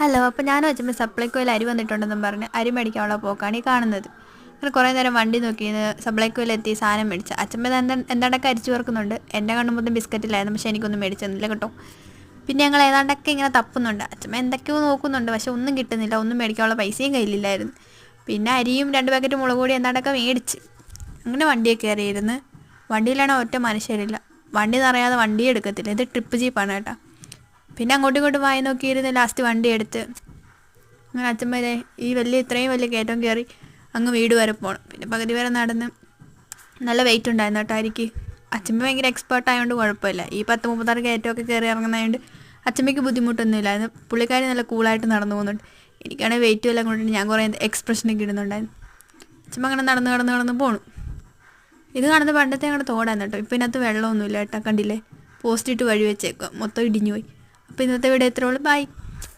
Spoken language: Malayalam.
ഹലോ, അപ്പോൾ ഞാൻ വെച്ചപ്പോൾ സപ്ലൈക്കോയിൽ അരി വന്നിട്ടുണ്ടെന്നും പറഞ്ഞ് അരി മേടിക്കാനുള്ള പോക്കാണ് ഈ കാണുന്നത്. അങ്ങനെ കുറേ നേരം വണ്ടി നോക്കി സപ്ലൈക്കോയിലെത്തി സാധനം മേടിച്ച അച്ഛമ്മ എന്താണ്ടൊക്കെ അരിച്ചു ചേർക്കുന്നുണ്ട്. എൻ്റെ കണ്ണുമ്പൊന്നും ബിസ്ക്കറ്റിലായിരുന്നു, പക്ഷേ എനിക്കൊന്നും മേടിച്ചെന്നില്ല കേട്ടോ. പിന്നെ ഞങ്ങൾ ഏതാണ്ടൊക്കെ ഇങ്ങനെ തപ്പുന്നുണ്ട്. അച്ഛമ്മ എന്തൊക്കെയോ നോക്കുന്നുണ്ട്, പക്ഷെ ഒന്നും കിട്ടുന്നില്ല. ഒന്നും മേടിക്കാനുള്ള പൈസയും കയ്യിലില്ലായിരുന്നു. പിന്നെ അരിയും 2 പാക്കറ്റ് മുളക് പൊടി എന്താണ്ടൊക്കെ മേടിച്ച് അങ്ങനെ വണ്ടിയൊക്കെ കയറിയിരുന്ന്. വണ്ടിയിലാണെ ഒറ്റ മനുഷ്യരില്ല. വണ്ടി നിറയാതെ വണ്ടിയെ എടുക്കത്തില്ല. ഇത് ട്രിപ്പ് ജീപ്പാണ് കേട്ടോ. പിന്നെ അങ്ങോട്ടും ഇങ്ങോട്ടും വായി നോക്കിയിരുന്ന് ലാസ്റ്റ് വണ്ടി എടുത്ത് അങ്ങനെ അച്ഛമ്മ ഇത്രയും വലിയ കയറ്റം കയറി അങ്ങ് വീട് വരെ പോകണം. പിന്നെ പകുതി വരെ നടന്ന് നല്ല വെയിറ്റ് ഉണ്ടായിരുന്നു കേട്ടോ അരിക്ക്. അച്ഛമ്മ ഭയങ്കര എക്സ്പേർട്ട് ആയതുകൊണ്ട് കുഴപ്പമില്ല. ഈ 10-36 കയറ്റമൊക്കെ കയറി ഇറങ്ങുന്നതുകൊണ്ട് അച്ഛമ്മയ്ക്ക് ബുദ്ധിമുട്ടൊന്നുമില്ലായിരുന്നു. പുള്ളിക്കാരി നല്ല കൂളായിട്ട് നടന്നു പോകുന്നുണ്ട്. എനിക്കാണെങ്കിൽ വെയിറ്റും എല്ലാം കൊണ്ടിട്ട് ഞാൻ കുറേ എക്സ്പ്രഷനൊക്കെ ഇടുന്നുണ്ടായിരുന്നു. അച്ഛമ്മ അങ്ങനെ നടന്ന് പോണു. ഇത് കാണുന്നത് പണ്ടത്തെ ഞങ്ങളുടെ തോടാണ് കേട്ടോ. ഇപ്പം ഇതിനകത്ത് വെള്ളമൊന്നുമില്ല കേട്ടോ, കണ്ടില്ലേ? പോസ്റ്റ് ഇട്ട് വഴി വെച്ചേക്കുക, മൊത്തം ഇടിഞ്ഞു പോയി. അപ്പോൾ ഇന്നത്തെ വീഡിയോ ഇത്രയുള്ളൂ. ബൈ.